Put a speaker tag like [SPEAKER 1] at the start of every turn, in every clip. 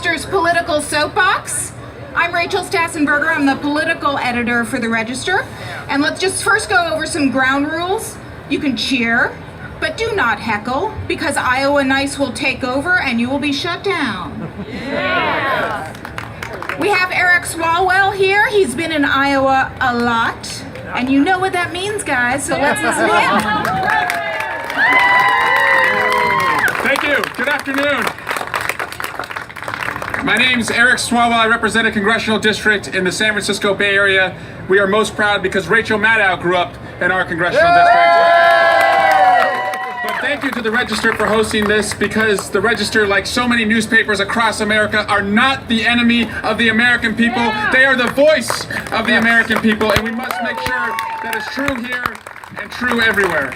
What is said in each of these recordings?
[SPEAKER 1] Register's political soapbox. I'm Rachel Stassenberger. I'm the political editor for the Register. And let's just first go over some ground rules. You can cheer, but do not heckle, because Iowa Nice will take over and you will be shut down. Yeah. We have Eric Swalwell here. He's been in Iowa a lot, and you know what that means, guys, so let's listen to him.
[SPEAKER 2] Thank you. Good afternoon. My name's Eric Swalwell. I represent a congressional district in the San Francisco Bay Area. We are most proud because Rachel Maddow grew up in our congressional district. But thank you to the Register for hosting this, because the Register, like so many newspapers across America, are not the enemy of the American people. They are the voice of the American people, and we must make sure that it's true here and true everywhere.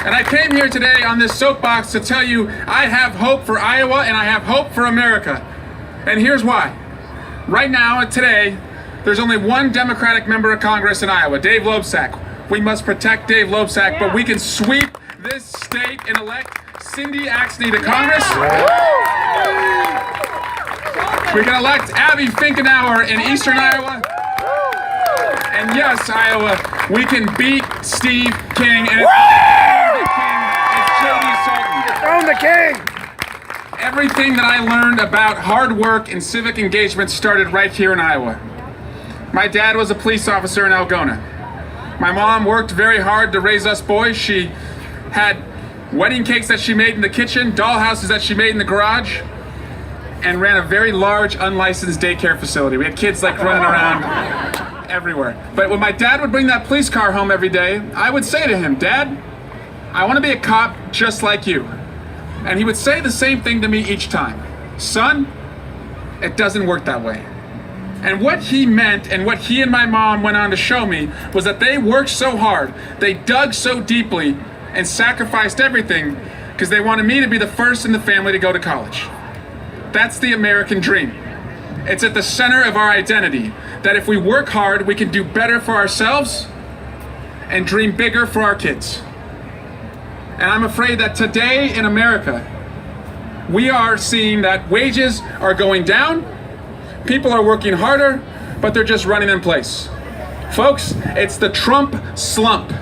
[SPEAKER 2] And I came here today on this soapbox to tell you I have hope for Iowa and I have hope for America. And here's why. Right now, today, there's only one Democratic member of Congress in Iowa, Dave Loebsack. We must protect Dave Loebsack, but we can sweep this state and elect Cindy Axne to Congress. We can elect Abby Finkenauer in Eastern Iowa. And yes, Iowa, we can beat Steve King. And
[SPEAKER 3] Own the king!
[SPEAKER 2] Everything that I learned about hard work and civic engagement started right here in Iowa. My dad was a police officer in Algona. My mom worked very hard to raise us boys. She had wedding cakes that she made in the kitchen, dollhouses that she made in the garage, and ran a very large unlicensed daycare facility. We had kids like running around everywhere. But when my dad would bring that police car home every day, I would say to him, "Dad, I want to be a cop just like you." And he would say the same thing to me each time. "Son, it doesn't work that way." And what he meant, and what he and my mom went on to show me, was that they worked so hard, they dug so deeply, and sacrificed everything because they wanted me to be the first in the family to go to college. That's the American dream. It's at the center of our identity, that if we work hard, we can do better for ourselves and dream bigger for our kids. And I'm afraid that today in America, we are seeing that wages are going down, people are working harder, but they're just running in place. Folks, it's the Trump slump.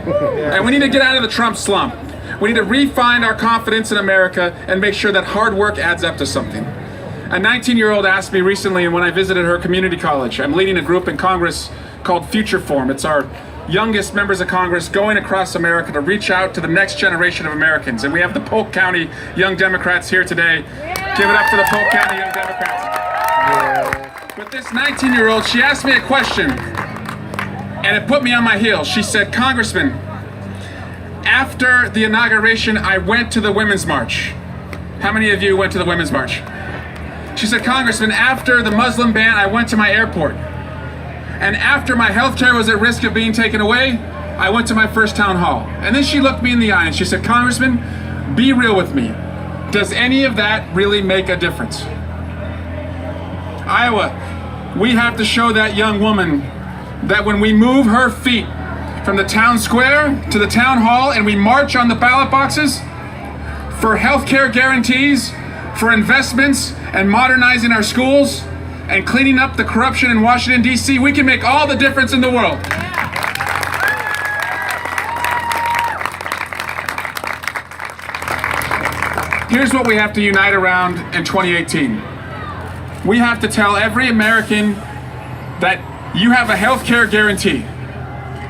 [SPEAKER 2] And we need to get out of the Trump slump. We need to refine our confidence in America and make sure that hard work adds up to something. A 19-year-old asked me recently when I visited her community college. I'm leading a group in Congress called Future Forum. It's our youngest members of Congress going across America to reach out to the next generation of Americans. And we have the Polk County Young Democrats here today. Give it up for the Polk County Young Democrats. But this 19-year-old, she asked me a question, and it put me on my heels. She said, "Congressman, after the inauguration, I went to the Women's March." How many of you went to the Women's March? She said, "Congressman, after the Muslim ban, I went to my airport. And after my health care was at risk of being taken away, I went to my first town hall." And then she looked me in the eye and she said, "Congressman, be real with me. Does any of that really make a difference?" Iowa, we have to show that young woman that when we move her feet from the town square to the town hall and we march on the ballot boxes for health care guarantees, for investments and modernizing our schools, and cleaning up the corruption in Washington, D.C., we can make all the difference in the world. Here's what we have to unite around in 2018. We have to tell every American that you have a health care guarantee.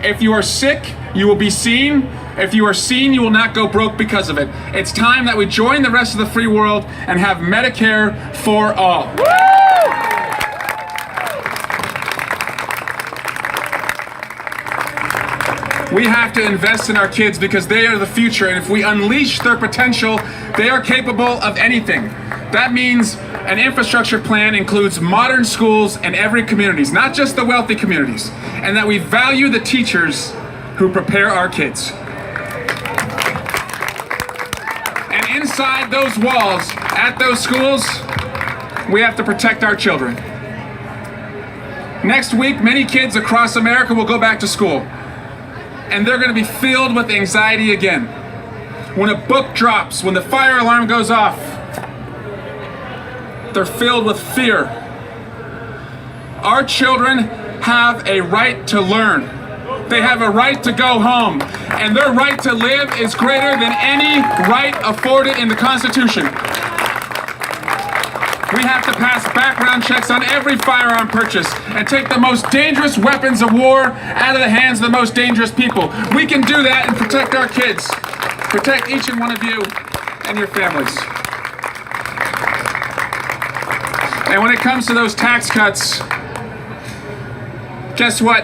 [SPEAKER 2] If you are sick, you will be seen. If you are seen, you will not go broke because of it. It's time that we join the rest of the free world and have Medicare for all. We have to invest in our kids because they are the future, and if we unleash their potential, they are capable of anything. That means an infrastructure plan includes modern schools in every communities, not just the wealthy communities, and that we value the teachers who prepare our kids. And inside those walls, at those schools, we have to protect our children. Next week, many kids across America will go back to school, and they're going to be filled with anxiety again. When a book drops, when the fire alarm goes off, They're filled with fear. Our children have a right to learn. They have a right to go home. And their right to live is greater than any right afforded in the Constitution. We have to pass background checks on every firearm purchase and take the most dangerous weapons of war out of the hands of the most dangerous people. We can do that and protect our kids. Protect each and one of you and your families. And when it comes to those tax cuts, guess what?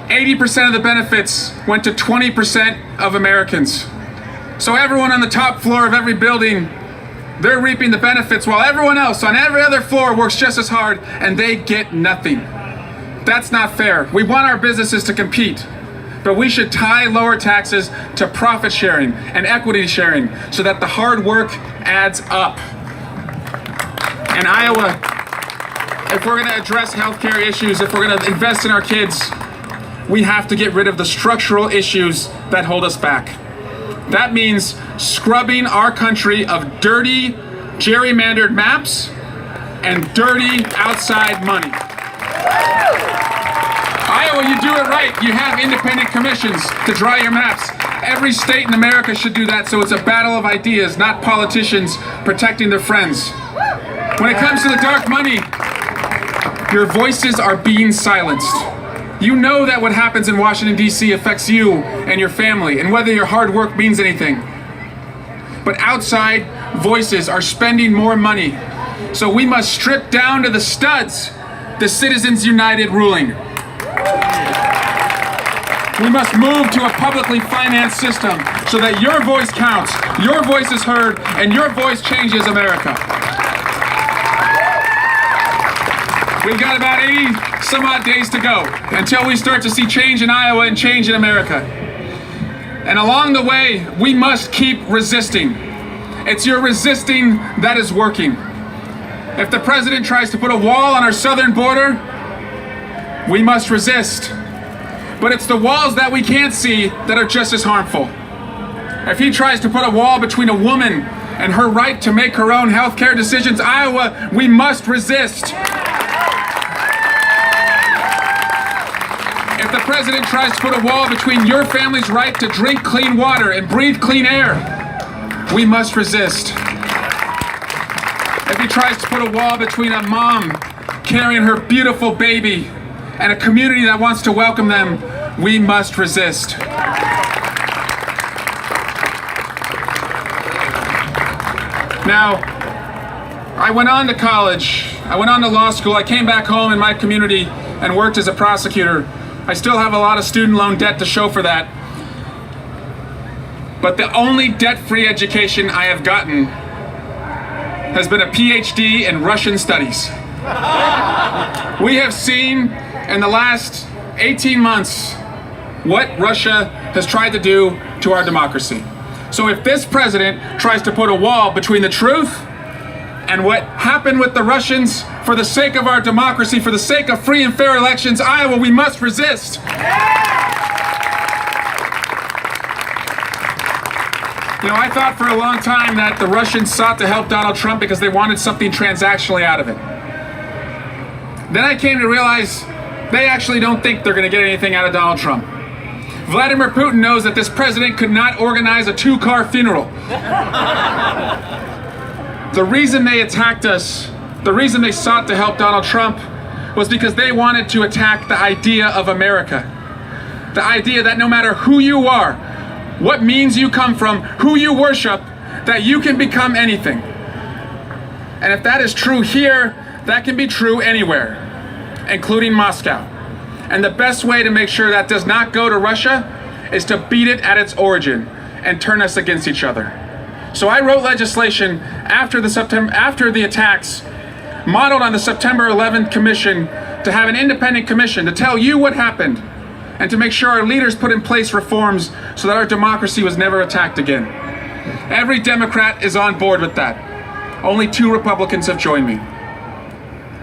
[SPEAKER 2] 80% of the benefits went to 20% of Americans. So everyone on the top floor of every building, they're reaping the benefits while everyone else on every other floor works just as hard and they get nothing. That's not fair. We want our businesses to compete, but we should tie lower taxes to profit sharing and equity sharing so that the hard work adds up. In Iowa, if we're going to address healthcare issues, if we're going to invest in our kids, we have to get rid of the structural issues that hold us back. That means scrubbing our country of dirty, gerrymandered maps and dirty outside money. Iowa, you do it right. You have independent commissions to draw your maps. Every state in America should do that, so it's a battle of ideas, not politicians protecting their friends. When it comes to the dark money, your voices are being silenced. You know that what happens in Washington, D.C. affects you and your family, and whether your hard work means anything. But outside voices are spending more money, so we must strip down to the studs the Citizens United ruling. We must move to a publicly financed system so that your voice counts, your voice is heard, and your voice changes America. We've got about 80 some odd days to go until we start to see change in Iowa and change in America. And along the way, we must keep resisting. It's your resisting that is working. If the president tries to put a wall on our southern border, we must resist. But it's the walls that we can't see that are just as harmful. If he tries to put a wall between a woman and her right to make her own health care decisions, Iowa, we must resist. If the president tries to put a wall between your family's right to drink clean water and breathe clean air, we must resist. If he tries to put a wall between a mom carrying her beautiful baby and a community that wants to welcome them, we must resist. Now, I went on to college, I went on to law school, I came back home in my community and worked as a prosecutor. I still have a lot of student loan debt to show for that. But the only debt-free education I have gotten has been a PhD in Russian studies. We have seen in the last 18 months what Russia has tried to do to our democracy. So if this president tries to put a wall between the truth and what happened with the Russians, for the sake of our democracy, for the sake of free and fair elections, Iowa, we must resist. You know, I thought for a long time that the Russians sought to help Donald Trump because they wanted something transactionally out of it. Then I came to realize they actually don't think they're going to get anything out of Donald Trump. Vladimir Putin knows that this president could not organize a 2-car funeral. The reason they attacked us, the reason they sought to help Donald Trump, was because they wanted to attack the idea of America. The idea that no matter who you are, what means you come from, who you worship, that you can become anything. And if that is true here, that can be true anywhere, including Moscow. And the best way to make sure that does not go to Russia is to beat it at its origin and turn us against each other. So I wrote legislation after the attacks, modeled on the September 11th commission, to have an independent commission to tell you what happened and to make sure our leaders put in place reforms so that our democracy was never attacked again. Every Democrat is on board with that. Only 2 Republicans have joined me.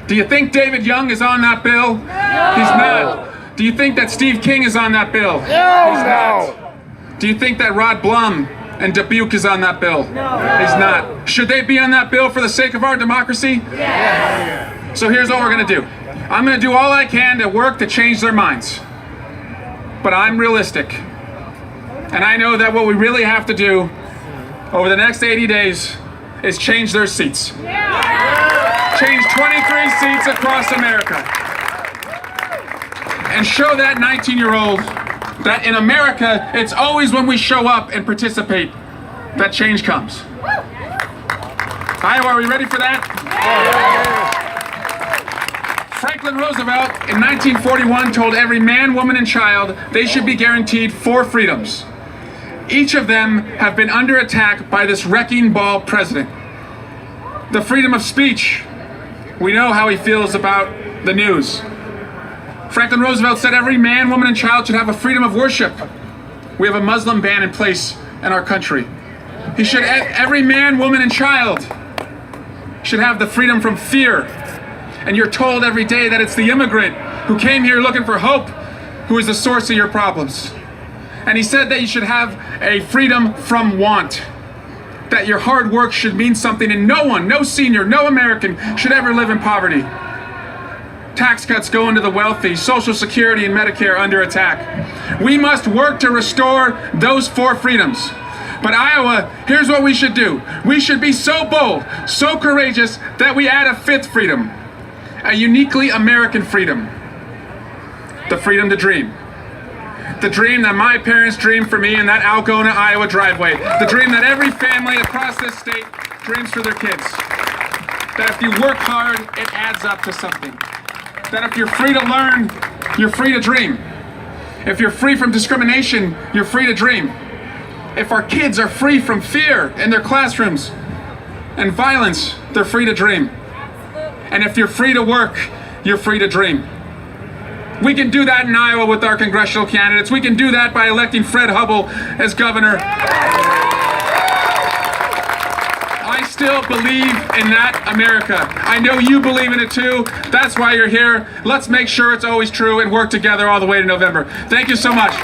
[SPEAKER 2] Do you think David Young is on that bill? No. He's not. Do you think that Steve King is on that bill?
[SPEAKER 3] No.
[SPEAKER 2] He's not. Do you think that Rod Blum And Dubuque is on that bill. No. He's not. Should they be on that bill for the sake of our democracy? Yes. So here's what we're going to do. I'm going to do all I can to work to change their minds. But I'm realistic. And I know that what we really have to do over the next 80 days is change their seats. Yeah. Change 23 seats across America. And show that 19-year-old that in America, it's always when we show up and participate that change comes. Iowa, are we ready for that? Franklin Roosevelt in 1941 told every man, woman, and child they should be guaranteed 4 freedoms. Each of them have been under attack by this wrecking ball president. The freedom of speech. We know how he feels about the news. Franklin Roosevelt said every man, woman, and child should have a freedom of worship. We have a Muslim ban in place in our country. Every man, woman, and child should have the freedom from fear. And you're told every day that it's the immigrant who came here looking for hope who is the source of your problems. And he said that you should have a freedom from want. That your hard work should mean something, and no one, no senior, no American should ever live in poverty. Tax cuts going to the wealthy, Social Security and Medicare under attack. We must work to restore those 4 freedoms. But Iowa, here's what we should do. We should be so bold, so courageous that we add a 5th freedom, a uniquely American freedom, the freedom to dream. The dream that my parents dreamed for me in that Algona, Iowa driveway. The dream that every family across this state dreams for their kids. That if you work hard, it adds up to something. That if you're free to learn, you're free to dream. If you're free from discrimination, you're free to dream. If our kids are free from fear in their classrooms and violence, they're free to dream. And if you're free to work, you're free to dream. We can do that in Iowa with our congressional candidates. We can do that by electing Fred Hubbell as governor. I still believe in that America. I know you believe in it too. That's why you're here. Let's make sure it's always true and work together all the way to November. Thank you so much.